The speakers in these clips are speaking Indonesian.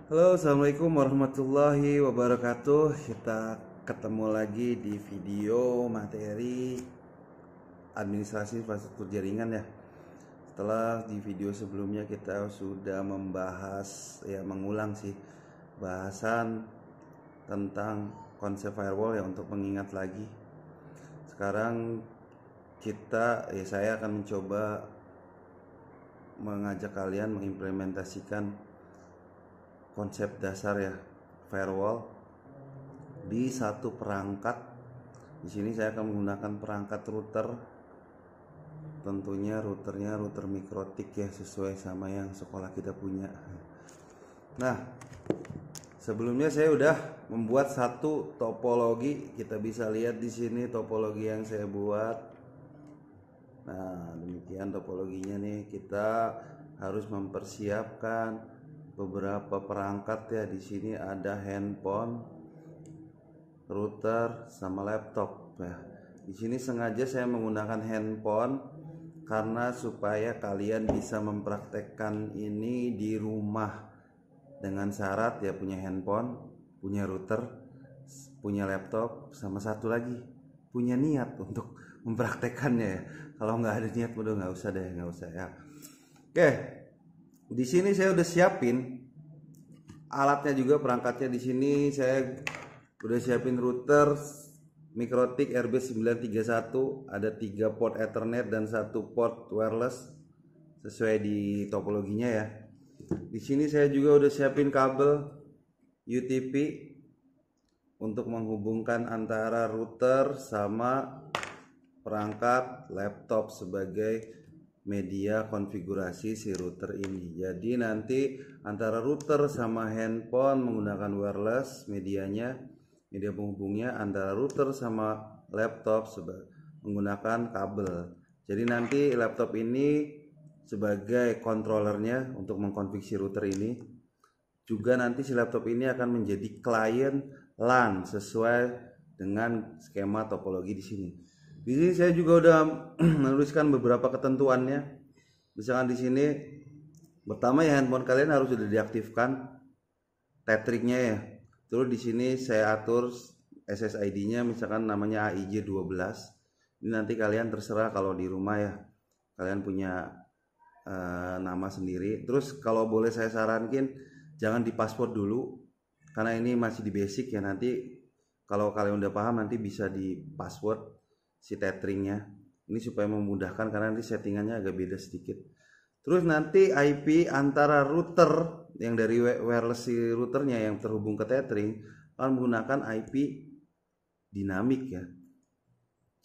Halo, assalamualaikum warahmatullahi wabarakatuh. Kita ketemu lagi di video materi administrasi infrastruktur jaringan ya. Setelah di video sebelumnya kita sudah membahas, mengulang sih bahasan tentang konsep firewall ya, untuk mengingat lagi. Sekarang saya akan mencoba mengajak kalian mengimplementasikan konsep dasar ya firewall di satu perangkat. Di sini saya akan menggunakan perangkat router, tentunya router Mikrotik ya, sesuai sama yang sekolah kita punya. Nah, sebelumnya saya udah membuat satu topologi. Kita bisa lihat di sini topologi yang saya buat. Nah, demikian topologinya nih. Kita harus mempersiapkan beberapa perangkat ya. Di sini ada handphone, router, sama laptop ya. Di sini sengaja saya menggunakan handphone karena supaya kalian bisa mempraktekkan ini di rumah dengan syarat ya punya handphone, punya router, punya laptop, sama satu lagi punya niat untuk mempraktekannya ya. Kalau nggak ada niat udah nggak usah ya. Oke. Di sini saya udah siapin alatnya juga, perangkatnya. Di sini saya udah siapin router Mikrotik RB931, ada 3 port Ethernet dan 1 port wireless sesuai di topologinya ya. Di sini saya juga udah siapin kabel UTP untuk menghubungkan antara router sama perangkat laptop sebagai media konfigurasi si router ini. Jadi nanti antara router sama handphone menggunakan wireless media penghubungnya, antara router sama laptop menggunakan kabel. Jadi nanti laptop ini sebagai controllernya untuk mengkonfigurasi si router ini. Juga nanti si laptop ini akan menjadi klien LAN sesuai dengan skema topologi di sini. Di sini saya juga udah menuliskan beberapa ketentuannya. Misalkan di sini pertama ya, handphone kalian harus sudah diaktifkan tetriknya ya. Terus di sini saya atur SSID-nya, misalkan namanya AIJ12. Ini nanti kalian terserah kalau di rumah ya. Kalian punya nama sendiri. Terus kalau boleh saya sarankan jangan di password dulu, karena ini masih di basic ya. Nanti kalau kalian udah paham nanti bisa di password si tethering-nya. Ini supaya memudahkan karena nanti settingannya agak beda sedikit. Terus nanti IP antara router yang dari wireless si routernya yang terhubung ke tethering akan menggunakan IP dinamik ya.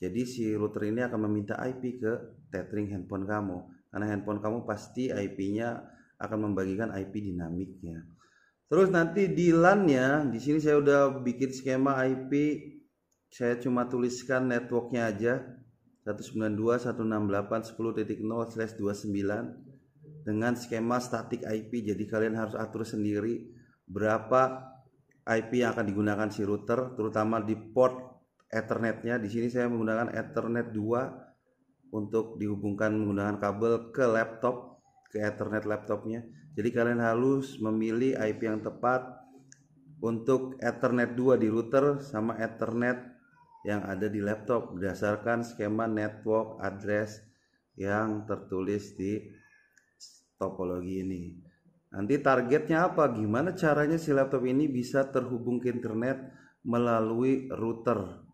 Jadi si router ini akan meminta IP ke tethering handphone kamu, karena handphone kamu pasti IP-nya akan membagikan IP dinamiknya. Terus nanti di LAN-nya, di sini saya udah bikin skema IP. Saya cuma tuliskan networknya aja, 192.168.10.0/29 dengan skema static IP. Jadi kalian harus atur sendiri berapa IP yang akan digunakan si router, terutama di port Ethernetnya. Di sini saya menggunakan Ethernet 2 untuk dihubungkan menggunakan kabel ke laptop, ke Ethernet laptopnya. Jadi kalian harus memilih IP yang tepat untuk Ethernet 2 di router sama Ethernet yang ada di laptop berdasarkan skema network address yang tertulis di topologi ini. Nanti targetnya apa? Gimana caranya si laptop ini bisa terhubung ke internet melalui router?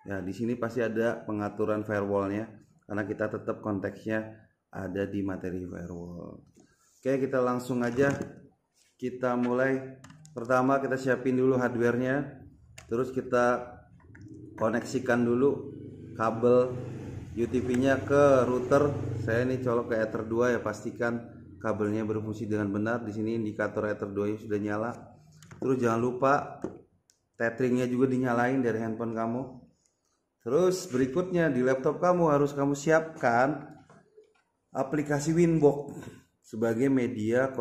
Ya, di sini pasti ada pengaturan firewallnya karena kita tetap konteksnya ada di materi firewall. Oke, kita langsung aja kita mulai. Pertama kita siapin dulu hardware-nya, terus kita koneksikan dulu kabel UTP-nya ke router. Saya ini colok ke Ether 2 ya, pastikan kabelnya berfungsi dengan benar. Di sini indikator Ether 2 sudah nyala. Terus jangan lupa tethering-nya juga dinyalain dari handphone kamu. Terus berikutnya di laptop kamu harus kamu siapkan aplikasi Winbox sebagai media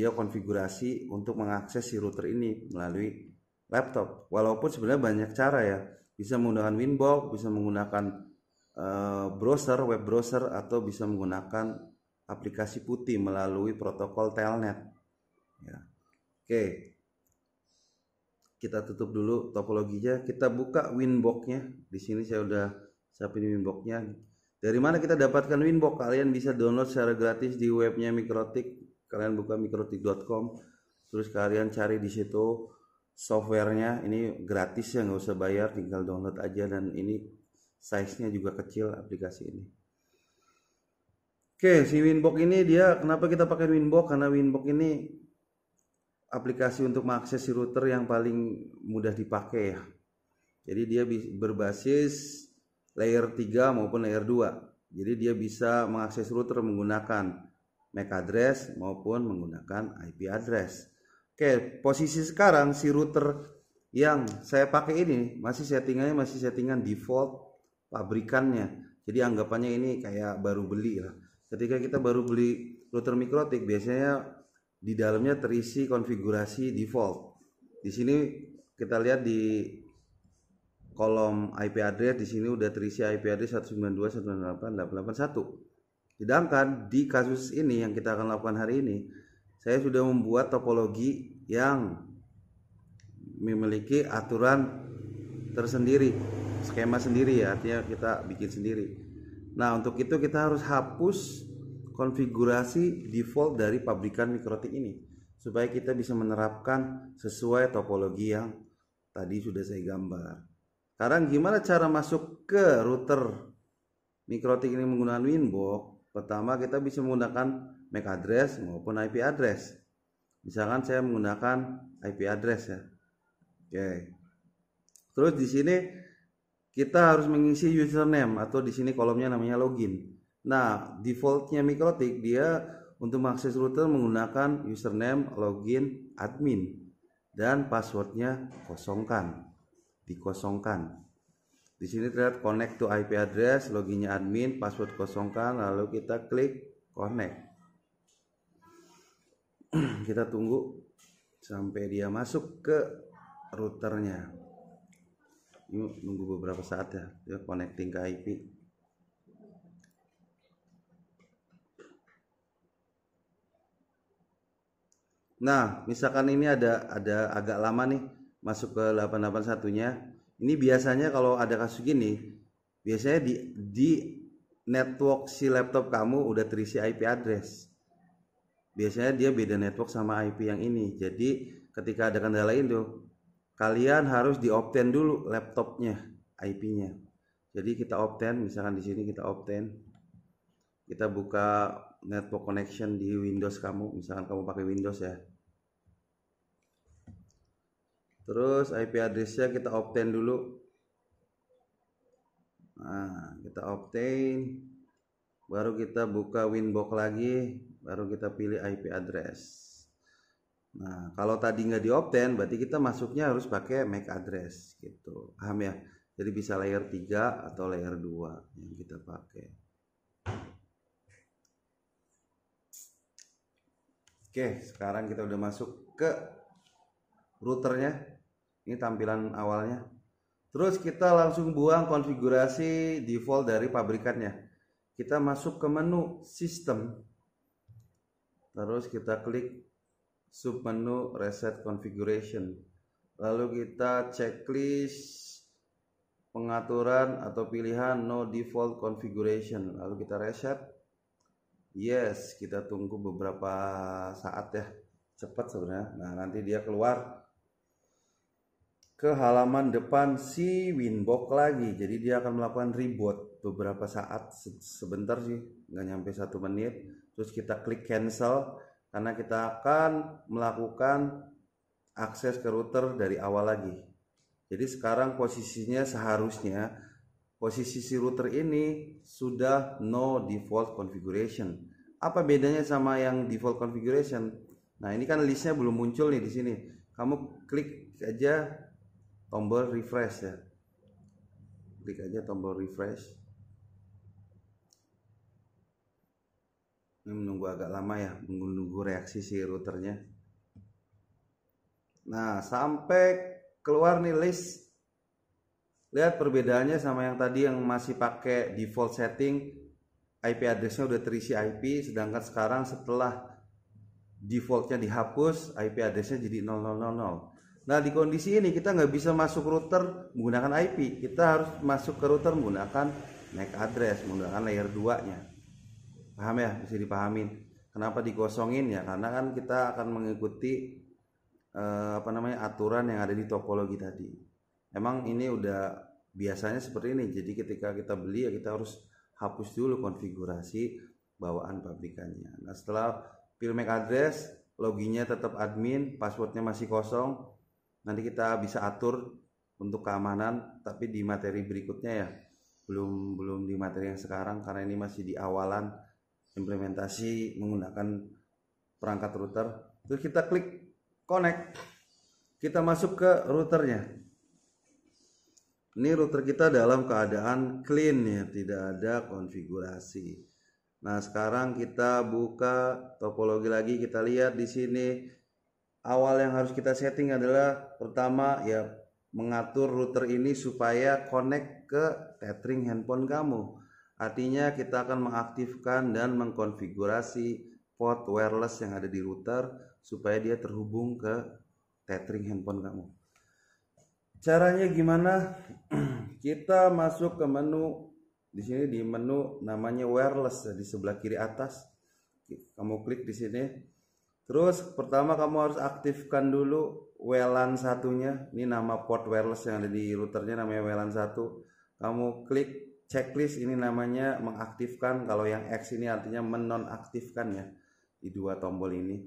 konfigurasi untuk mengakses si router ini melalui laptop. Walaupun sebenarnya banyak cara ya, bisa menggunakan Winbox, bisa menggunakan web browser, atau bisa menggunakan aplikasi putih melalui protokol Telnet ya. Oke, kita tutup dulu topologinya. Kita buka Winbox-nya. Di sini saya udah siapin Winbox-nya. Dari mana kita dapatkan Winbox? Kalian bisa download secara gratis di webnya Mikrotik. Kalian buka mikrotik.com. Terus kalian cari di situ softwarenya. Ini gratis ya, nggak usah bayar, tinggal download aja. Dan ini size-nya juga kecil aplikasi ini. Oke, si Winbox ini dia, kenapa kita pakai Winbox? Karena Winbox ini aplikasi untuk mengakses si router yang paling mudah dipakai ya. Jadi dia berbasis layer 3 maupun layer 2. Jadi dia bisa mengakses router menggunakan MAC address maupun menggunakan IP address. Oke, posisi sekarang si router yang saya pakai ini masih settingan default pabrikannya. Jadi anggapannya ini kayak baru beli lah. Ketika kita baru beli router Mikrotik, biasanya di dalamnya terisi konfigurasi default. Di sini kita lihat di kolom IP address, di sini udah terisi IP address 192.168.881. Sedangkan di kasus ini yang kita akan lakukan hari ini, saya sudah membuat topologi yang memiliki aturan tersendiri, skema sendiri ya, artinya kita bikin sendiri. Nah, untuk itu kita harus hapus konfigurasi default dari pabrikan Mikrotik ini supaya kita bisa menerapkan sesuai topologi yang tadi sudah saya gambar. Sekarang gimana cara masuk ke router Mikrotik ini menggunakan Winbox? Pertama, kita bisa menggunakan MAC address maupun IP address. Misalkan saya menggunakan IP address ya. Oke. Terus di sini kita harus mengisi username atau di sini kolomnya namanya login. Nah, defaultnya Mikrotik dia untuk mengakses router menggunakan username, login, admin, dan passwordnya dikosongkan. Di sini terlihat connect to IP address, loginnya admin, password kosongkan, lalu kita klik connect. Kita tunggu sampai dia masuk ke routernya. Ini nunggu beberapa saat ya, dia connecting ke IP. Nah, misalkan ini ada agak lama nih masuk ke 881-nya. Ini biasanya kalau ada kasus gini, biasanya di network si laptop kamu udah terisi IP address. Biasanya dia beda network sama IP yang ini. Jadi ketika ada kendala itu, kalian harus di-obtain dulu laptopnya, IP-nya. Jadi kita obtain, misalkan di sini kita obtain. Kita buka network connection di Windows kamu, misalkan kamu pakai Windows ya. Terus IP address-nya kita obtain dulu. Nah, kita obtain, baru kita buka Winbox lagi, baru kita pilih IP address. Nah, kalau tadi nggak di-obtain, berarti kita masuknya harus pakai MAC address gitu. Paham ya? Jadi bisa layer 3 atau layer 2 yang kita pakai. Oke, sekarang kita udah masuk ke routernya. Ini tampilan awalnya. Terus kita langsung buang konfigurasi default dari pabrikannya. Kita masuk ke menu sistem. Terus kita klik submenu reset configuration. Lalu kita checklist pengaturan atau pilihan no default configuration. Lalu kita reset. Yes, kita tunggu beberapa saat ya. Cepat sebenarnya. Nah, nanti dia keluar ke halaman depan si Winbox lagi. Jadi dia akan melakukan reboot beberapa saat, sebentar sih, nggak nyampe 1 menit. Terus kita klik cancel karena kita akan melakukan akses ke router dari awal lagi. Jadi sekarang posisinya seharusnya posisi si router ini sudah no default configuration. Apa bedanya sama yang default configuration? Nah, ini kan listnya belum muncul nih di sini. Kamu klik aja tombol refresh ya. Klik aja tombol refresh. Ini menunggu agak lama ya, menunggu reaksi si routernya. Nah, sampai keluar nih list. Lihat perbedaannya sama yang tadi yang masih pakai default setting, IP addressnya udah terisi IP, sedangkan sekarang setelah defaultnya dihapus, IP addressnya jadi 0000. Nah di kondisi ini kita nggak bisa masuk router menggunakan IP, kita harus masuk ke router menggunakan MAC address, menggunakan layer 2 nya. Paham ya? Bisa dipahamin kenapa dikosongin ya, karena kan kita akan mengikuti aturan yang ada di topologi tadi. Emang ini udah biasanya seperti ini, jadi ketika kita beli ya kita harus hapus dulu konfigurasi bawaan pabrikannya. Nah setelah pilih MAC address, loginnya tetap admin, passwordnya masih kosong, nanti kita bisa atur untuk keamanan, tapi di materi berikutnya ya, belum di materi yang sekarang karena ini masih di awalan implementasi menggunakan perangkat router. Terus kita klik connect, kita masuk ke routernya. Ini router kita dalam keadaan clean ya, tidak ada konfigurasi. Nah sekarang kita buka topologi lagi, kita lihat di sini awal yang harus kita setting adalah pertama ya mengatur router ini supaya connect ke tethering handphone kamu. Artinya kita akan mengaktifkan dan mengkonfigurasi port wireless yang ada di router supaya dia terhubung ke tethering handphone kamu. Caranya gimana? Kita masuk ke menu. Di sini di menu namanya wireless di sebelah kiri atas. Kamu klik di sini. Terus pertama kamu harus aktifkan dulu WLAN satunya. Ini nama port wireless yang ada di routernya namanya WLAN 1. Kamu klik checklist, ini namanya mengaktifkan. Kalau yang X ini artinya menonaktifkan ya, di dua tombol ini.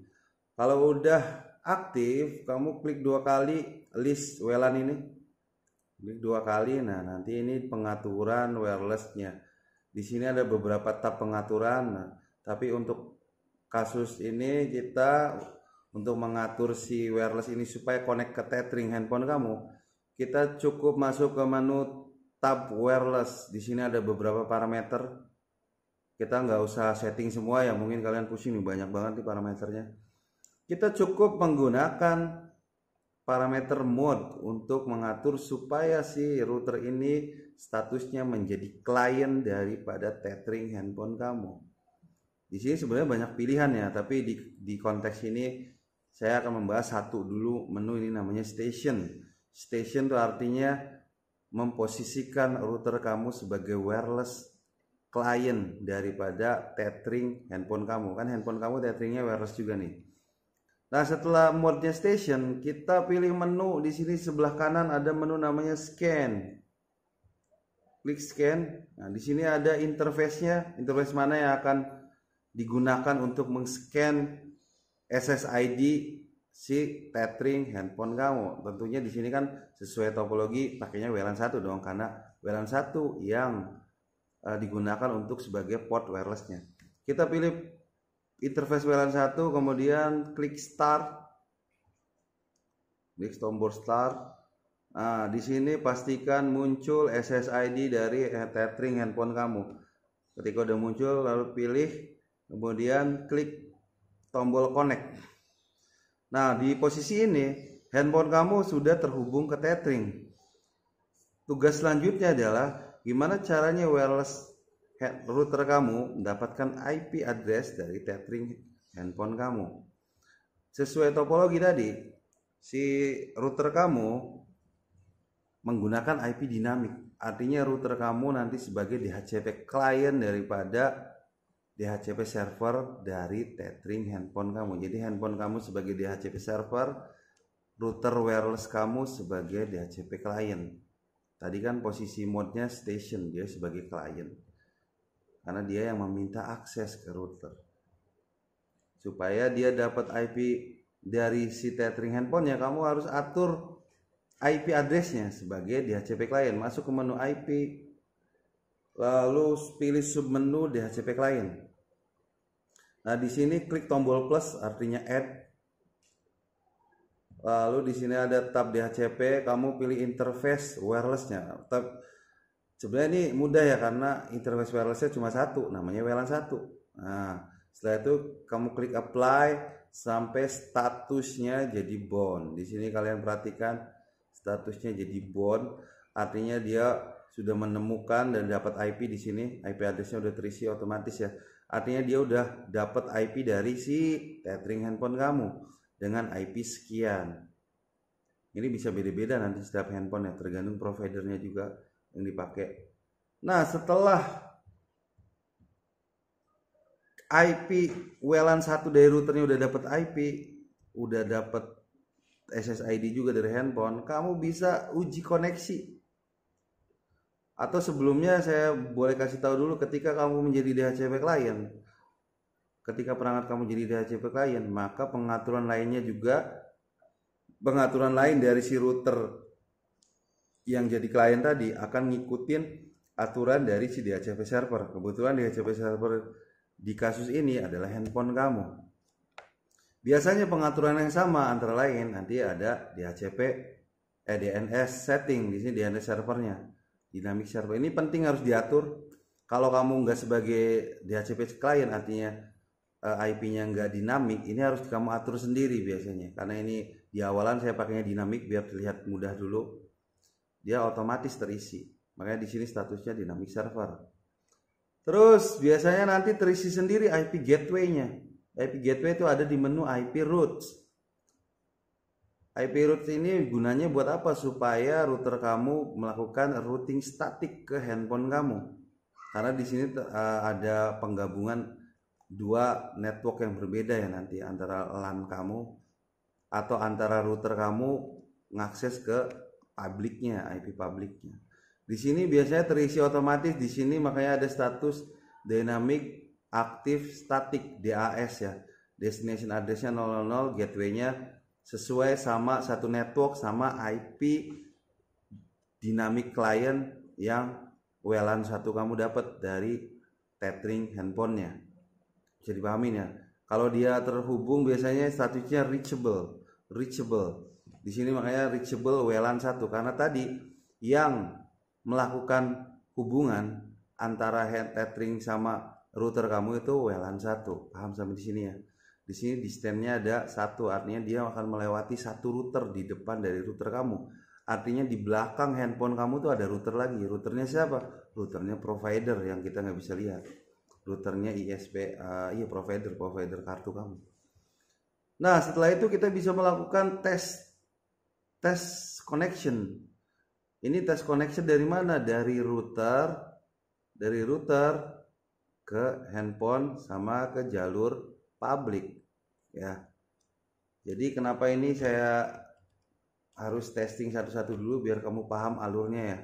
Kalau udah aktif, kamu klik 2 kali list WLAN ini. Klik 2 kali. Nah, nanti ini pengaturan wirelessnya. Di sini ada beberapa tab pengaturan. Nah, tapi untuk kasus ini kita untuk mengatur si wireless ini supaya connect ke tethering handphone kamu, kita cukup masuk ke menu tab wireless. Di sini ada beberapa parameter. Kita nggak usah setting semua ya, mungkin kalian pusing nih, banyak banget nih parameternya. Kita cukup menggunakan parameter mode untuk mengatur supaya si router ini statusnya menjadi klien daripada tethering handphone kamu. Di sini sebenarnya banyak pilihan ya, tapi di konteks ini saya akan membahas satu dulu menu ini namanya station. Station itu artinya memposisikan router kamu sebagai wireless klien daripada tethering handphone kamu. Kan handphone kamu tetheringnya wireless juga nih. Nah, setelah mode station, kita pilih menu. Di sini sebelah kanan ada menu namanya scan. Klik scan. Nah, di sini ada interface-nya. Interface mana yang akan digunakan untuk meng-scan SSID si tethering handphone kamu. Tentunya di sini kan sesuai topologi pakainya WLAN 1 dong, karena WLAN 1 yang digunakan untuk sebagai port wirelessnya. Kita pilih interface WLAN 1, kemudian klik start. Klik tombol start. Nah, di sini pastikan muncul SSID dari tethering handphone kamu. Ketika udah muncul, lalu pilih, kemudian klik tombol connect. Nah, di posisi ini handphone kamu sudah terhubung ke tethering. Tugas selanjutnya adalah gimana caranya wireless router kamu mendapatkan IP address dari tethering handphone kamu. Sesuai topologi tadi, si router kamu menggunakan IP dinamik. Artinya router kamu nanti sebagai DHCP client daripada DHCP server dari tethering handphone kamu. Jadi handphone kamu sebagai DHCP server, router wireless kamu sebagai DHCP client. Tadi kan posisi mode-nya station, dia sebagai client. Karena dia yang meminta akses ke router. Supaya dia dapat IP dari si tethering handphone ya, kamu harus atur IP addressnya sebagai DHCP client. Masuk ke menu IP, lalu pilih submenu DHCP client. Nah, di sini klik tombol plus artinya add. Lalu di sini ada tab DHCP, kamu pilih interface wirelessnya. Sebenarnya ini mudah ya, karena interface wirelessnya cuma satu, namanya WLAN 1. Nah, setelah itu kamu klik apply sampai statusnya jadi bound. Di sini kalian perhatikan statusnya jadi bound, artinya dia sudah menemukan dan dapat IP di sini, IP addressnya udah terisi otomatis ya. Artinya dia udah dapat IP dari si tethering handphone kamu dengan IP sekian. Ini bisa beda-beda nanti setiap handphone ya, tergantung providernya juga yang dipakai. Nah, setelah IP WLAN 1 dari routernya udah dapat IP, udah dapat SSID juga dari handphone, kamu bisa uji koneksi. Atau sebelumnya saya boleh kasih tahu dulu, ketika kamu menjadi DHCP klien, ketika perangkat kamu jadi DHCP klien, maka pengaturan lainnya juga, pengaturan lain dari si router yang jadi klien tadi akan ngikutin aturan dari si DHCP server. Kebetulan DHCP server di kasus ini adalah handphone kamu. Biasanya pengaturan yang sama antara lain nanti ada DHCP DNS setting, di sini DNS servernya. Dynamic server ini penting, harus diatur. Kalau kamu nggak sebagai DHCP klien, artinya IP-nya nggak dinamik, ini harus kamu atur sendiri biasanya. Karena ini di awalan saya pakainya dinamik biar terlihat mudah dulu. Dia otomatis terisi. Makanya di sini statusnya dynamic server. Terus biasanya nanti terisi sendiri IP gateway-nya. IP gateway itu ada di menu IP routes. IP routes ini gunanya buat apa? Supaya router kamu melakukan routing statik ke handphone kamu. Karena di sini ada penggabungan dua network yang berbeda ya nanti, antara LAN kamu atau antara router kamu ngakses ke publiknya, IP publiknya. Di sini biasanya terisi otomatis di sini, makanya ada status dynamic active static DAS ya. Destination addressnya 000, gateway-nya sesuai sama satu network sama IP dynamic client yang WLAN 1 kamu dapat dari tethering handphonenya. Bisa dipahamin ya. Kalau dia terhubung biasanya statusnya reachable. Di sini makanya reachable WLAN 1 karena tadi yang melakukan hubungan antara tethering sama router kamu itu WLAN 1. Paham sampai di sini ya? Di sini distance-nya ada 1, artinya dia akan melewati satu router di depan dari router kamu. Artinya di belakang handphone kamu tuh ada router lagi. Routernya siapa? Routernya provider yang kita nggak bisa lihat. Routernya ISP, provider kartu kamu. Nah, setelah itu kita bisa melakukan tes connection. Ini tes connection dari mana? Dari router ke handphone sama ke jalur publik ya. Jadi kenapa ini saya harus testing satu-satu dulu biar kamu paham alurnya ya,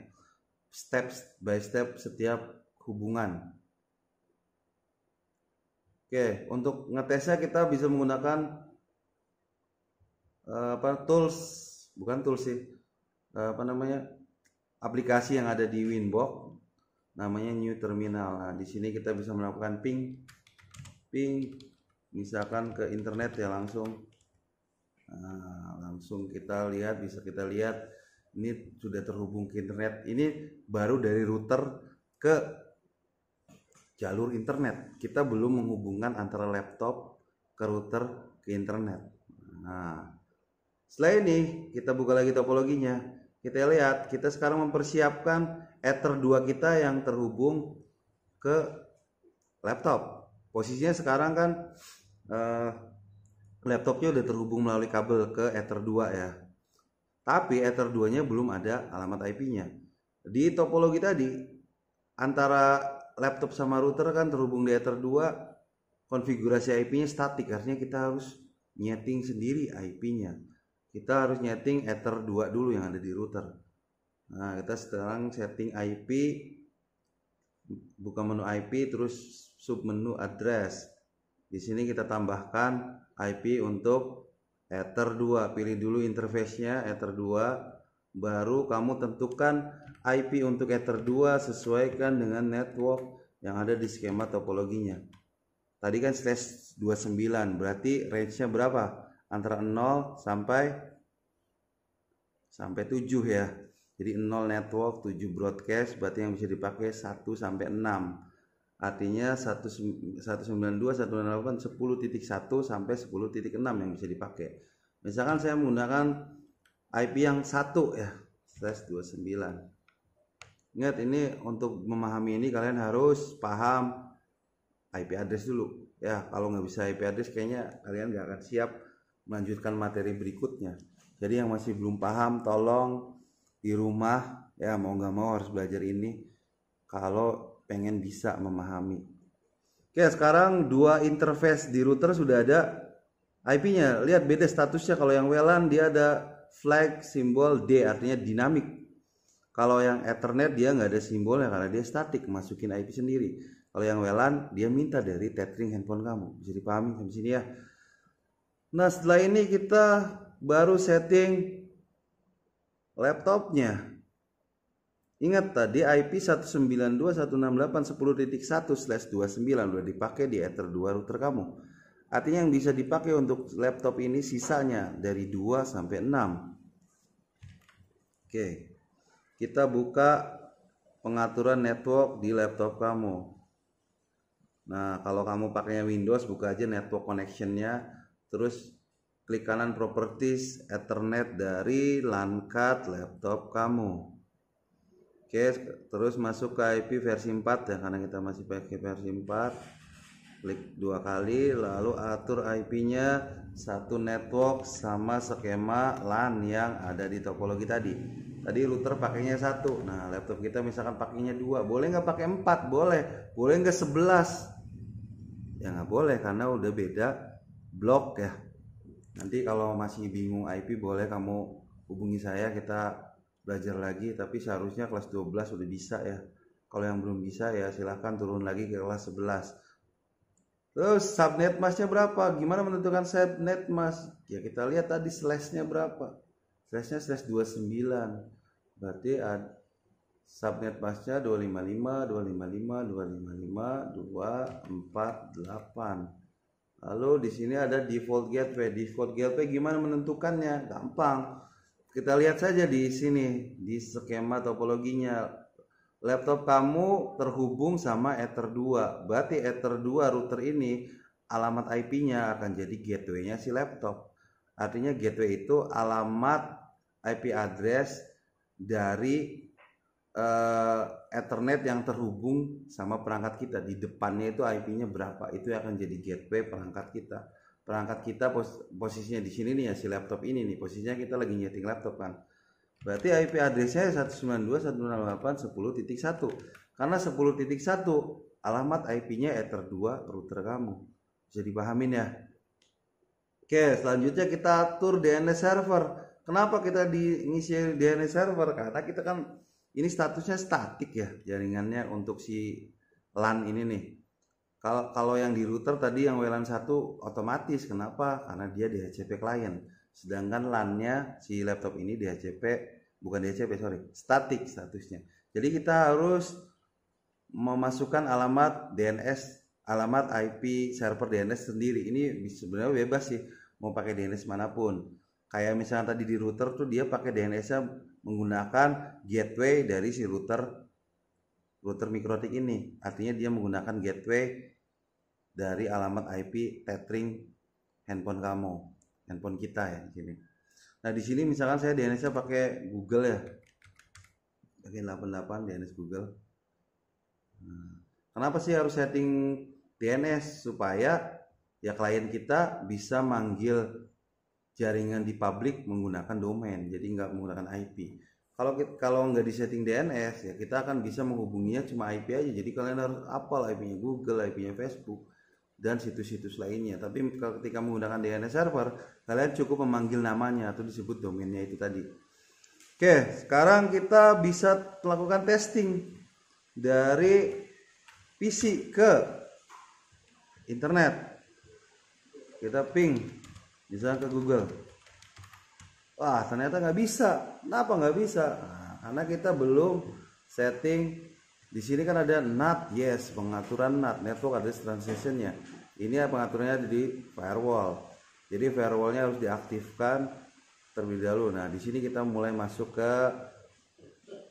step by step setiap hubungan. Oke, untuk ngetesnya kita bisa menggunakan aplikasi yang ada di Winbox, namanya New Terminal. Nah, di sini kita bisa melakukan ping misalkan ke internet ya langsung. Nah, langsung kita lihat, bisa kita lihat ini sudah terhubung ke internet. Ini baru dari router ke jalur internet. Kita belum menghubungkan antara laptop ke router ke internet. Nah, setelah ini kita buka lagi topologinya. Kita lihat, kita sekarang mempersiapkan Ether 2 kita yang terhubung ke laptop. Posisinya sekarang kan laptopnya udah terhubung melalui kabel ke Ether 2 ya. Tapi Ether 2 nya belum ada alamat IP-nya. Di topologi tadi antara laptop sama router kan terhubung di Ether 2, konfigurasi IP-nya statik, artinya kita harus nyeting sendiri IP-nya. Kita harus nyeting Ether 2 dulu yang ada di router. Nah, kita sekarang setting IP, buka menu IP, terus sub menu address. Di sini kita tambahkan IP untuk Ether 2. Pilih dulu interface-nya Ether 2, baru kamu tentukan IP untuk Ether 2 sesuaikan dengan network yang ada di skema topologinya. Tadi kan /29, berarti range-nya berapa? Antara 0 sampai 7 ya. Jadi 0 network, 7 broadcast, berarti yang bisa dipakai 1 sampai 6. Artinya 192, 198, 10.1 sampai 10.6 yang bisa dipakai. Misalkan saya menggunakan IP yang 1 ya, /29. Ingat, ini untuk memahami ini kalian harus paham IP address dulu ya. Kalau nggak bisa IP address kayaknya kalian nggak akan siap melanjutkan materi berikutnya. Jadi yang masih belum paham tolong di rumah ya, mau nggak mau harus belajar ini kalau pengen bisa memahami. Oke, sekarang dua interface di router sudah ada IP-nya. Lihat beda statusnya. Kalau yang WLAN dia ada flag simbol D, artinya dinamik. Kalau yang Ethernet dia nggak ada simbolnya karena dia statik, masukin IP sendiri. Kalau yang WLAN dia minta dari tethering handphone kamu. Bisa dipahami sampai sini ya. Nah, setelah ini kita baru setting laptopnya. Ingat tadi IP 192.168.10.1/29 udah dipakai di Ether 2 router kamu. Artinya yang bisa dipakai untuk laptop ini sisanya dari 2 sampai 6. Oke. Kita buka pengaturan network di laptop kamu. Nah, kalau kamu pakainya Windows, buka aja network connection-nya, terus klik kanan properties Ethernet dari LAN card laptop kamu. Oke, terus masuk ke IP versi 4 ya, karena kita masih pakai versi 4. Klik 2 kali, lalu atur IP-nya satu network sama skema LAN yang ada di topologi tadi. Tadi router pakainya 1. Nah, laptop kita misalkan pakainya 2. Boleh nggak pakai 4? Boleh. Boleh nggak 11? Ya nggak boleh karena udah beda blok ya. Nanti kalau masih bingung IP boleh kamu hubungi saya, kita belajar lagi, tapi seharusnya kelas 12 udah bisa ya. Kalau yang belum bisa ya silahkan turun lagi ke kelas 11. Terus subnet masknya berapa? Gimana menentukan subnet mask? Ya kita lihat tadi slashnya berapa. Slashnya slash 29. Berarti ada subnet masknya 255, 255, 255, 248. Lalu di sini ada default gateway. Default gateway gimana menentukannya? Gampang. Kita lihat saja di sini di skema topologinya. Laptop kamu terhubung sama Ether 2. Berarti Ether 2 router ini alamat IP-nya akan jadi gateway-nya si laptop. Artinya gateway itu alamat IP address dari Ethernet yang terhubung sama perangkat kita. Di depannya itu IP-nya berapa, itu akan jadi gateway perangkat kita. Perangkat kita posisinya di sini nih ya, si laptop ini nih, posisinya kita lagi nyeting laptop kan. Berarti IP addressnya 192.168.10.1. Karena 10.1 alamat IP-nya Ether 2 router kamu. Bisa dipahamin ya. Oke, selanjutnya kita atur DNS server. Kenapa kita ngisi DNS server? Karena kita kan ini statusnya statik ya, jaringannya untuk si LAN ini nih. Kalau yang di router tadi yang WLAN 1 otomatis. Kenapa? Karena dia DHCP client. Sedangkan LAN-nya si laptop ini DHCP, bukan DHCP sorry, statik statusnya. Jadi kita harus memasukkan alamat DNS, alamat IP server DNS sendiri. Ini sebenarnya bebas sih, mau pakai DNS manapun. Kayak misalnya tadi di router tuh dia pakai DNS-nya menggunakan gateway dari si router Mikrotik ini. Artinya dia menggunakan gateway dari alamat IP tethering handphone kamu, handphone kita ya di sini. Nah di sini misalkan saya DNS-nya pakai Google ya, pakai 88 DNS Google. Nah, kenapa sih harus setting DNS? Supaya ya klien kita bisa manggil jaringan di publik menggunakan domain, jadi nggak menggunakan IP. Kalau nggak disetting DNS ya kita akan bisa menghubunginya cuma IP aja. Jadi kalian harus hafal IP-nya Google, IP-nya Facebook dan situs-situs lainnya. Tapi ketika menggunakan DNS server, kalian cukup memanggil namanya atau disebut domainnya itu tadi. Oke, sekarang kita bisa melakukan testing dari PC ke internet. Kita ping misalnya ke Google. Wah, ternyata nggak bisa. Kenapa nggak bisa? Nah, karena kita belum setting. Di sini kan ada NAT, yes, pengaturan NAT, network address transition-nya. Ini pengaturannya di firewall. Jadi firewallnya harus diaktifkan terlebih dahulu. Nah, di sini kita mulai masuk ke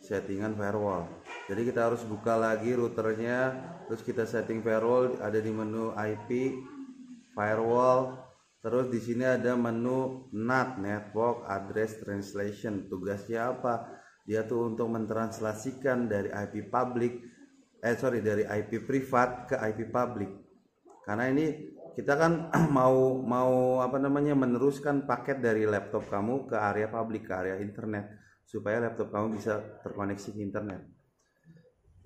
settingan firewall. Jadi kita harus buka lagi routernya, terus kita setting firewall, ada di menu IP, firewall. Terus di sini ada menu NAT, Network Address Translation. Tugasnya apa? Dia tuh untuk mentranslasikan dari IP public, dari IP privat ke IP public. Karena ini kita kan mau meneruskan paket dari laptop kamu ke area public, ke area internet, supaya laptop kamu bisa terkoneksi ke internet.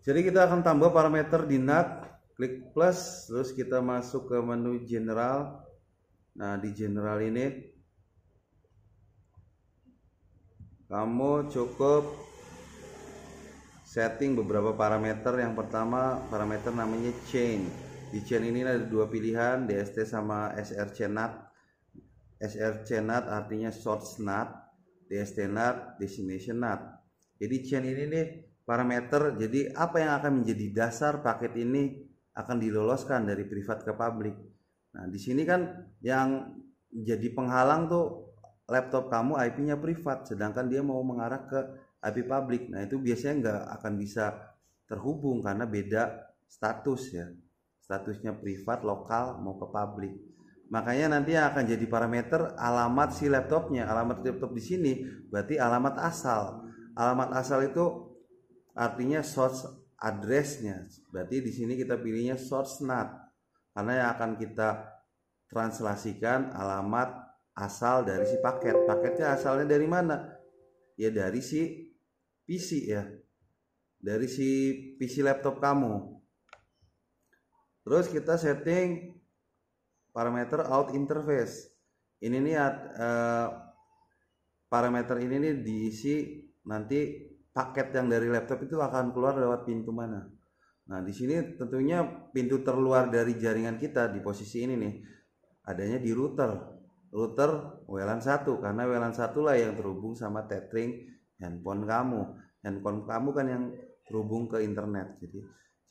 Jadi kita akan tambah parameter di NAT, klik plus, terus kita masuk ke menu general. Nah, di general ini kamu cukup setting beberapa parameter. Yang pertama parameter namanya chain. Di chain ini ada dua pilihan, DST sama SRC NAT. SRC NAT artinya source NAT, DST NAT destination NAT. Jadi chain ini nih parameter, jadi apa yang akan menjadi dasar paket ini akan diloloskan dari privat ke public. Nah, di sini kan yang jadi penghalang tuh laptop kamu IP-nya privat, sedangkan dia mau mengarah ke IP public. Nah, itu biasanya nggak akan bisa terhubung karena beda status ya. Statusnya privat, lokal, mau ke public. Makanya nanti yang akan jadi parameter alamat si laptopnya. Alamat laptop di sini berarti alamat asal. Alamat asal itu artinya source address-nya. Berarti di sini kita pilihnya source NAT. Karena yang akan kita translasikan alamat asal dari si paket. Paketnya asalnya dari mana? Ya dari si PC ya. Dari si PC laptop kamu. Terus kita setting parameter out interface. Ini nih parameter ini nih diisi nanti paket yang dari laptop itu akan keluar lewat pintu mana. Nah, di sini tentunya pintu terluar dari jaringan kita di posisi ini nih adanya di router WLAN 1, karena WLAN 1 lah yang terhubung sama tethering handphone kamu. Handphone kamu kan yang terhubung ke internet.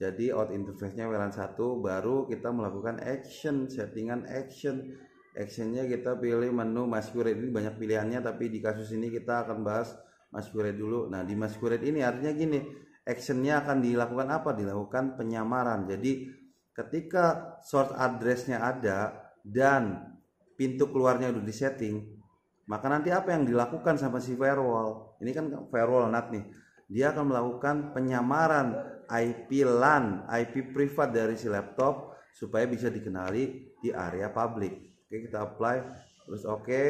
Jadi out interface-nya WLAN 1, baru kita melakukan action, settingan action. Actionnya kita pilih menu masquerade. Ini banyak pilihannya, tapi di kasus ini kita akan bahas masquerade dulu. Nah, di masquerade ini artinya gini, actionnya akan dilakukan apa? Dilakukan penyamaran. Jadi ketika source address-nya ada dan pintu keluarnya udah disetting, maka nanti apa yang dilakukan sama si firewall? Ini kan firewall NAT nih. Dia akan melakukan penyamaran IP LAN, IP privat dari si laptop supaya bisa dikenali di area public. Oke, kita apply, terus oke,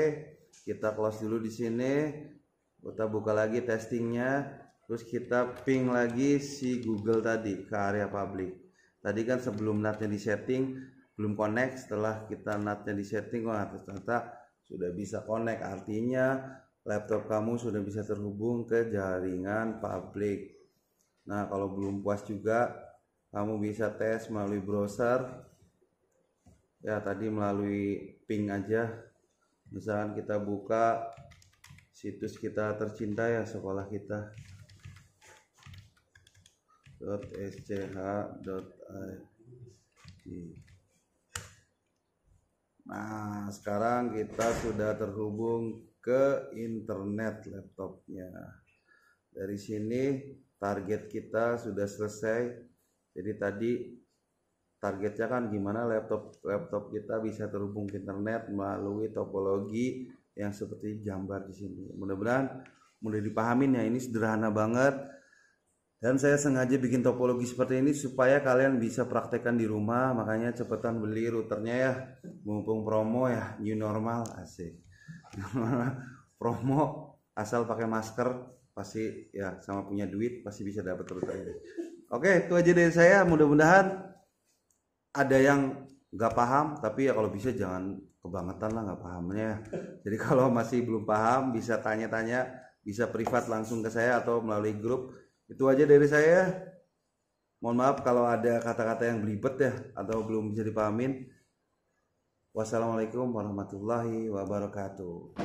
kita close dulu di sini. Kita buka lagi testingnya, terus kita ping lagi si Google tadi ke area public. Tadi kan sebelum NAT-nya disetting belum connect, setelah kita NAT-nya disetting, wah ternyata sudah bisa connect. Artinya laptop kamu sudah bisa terhubung ke jaringan public. Nah, kalau belum puas juga kamu bisa tes melalui browser ya, tadi melalui ping aja. Misalkan kita buka situs kita tercinta ya, sekolah kita .sch.id. Nah, sekarang kita sudah terhubung ke internet laptopnya. Dari sini target kita sudah selesai. Jadi tadi targetnya kan gimana laptop kita bisa terhubung ke internet melalui topologi yang seperti gambar di sini. Mudah-mudahan mudah dipahamin ya, ini sederhana banget. Dan saya sengaja bikin topologi seperti ini supaya kalian bisa praktekkan di rumah. Makanya cepetan beli routernya ya, mumpung promo ya, new normal, asik. Promo asal pakai masker pasti ya, sama punya duit pasti bisa dapat router ini. Oke, itu aja dari saya. Mudah-mudahan ada yang nggak paham, tapi ya kalau bisa jangan kebangetan lah nggak pahamnya. Jadi kalau masih belum paham bisa tanya-tanya, bisa privat langsung ke saya atau melalui grup. Itu aja dari saya. Mohon maaf kalau ada kata-kata yang belibet ya atau belum bisa dipahamin. Wassalamualaikum warahmatullahi wabarakatuh.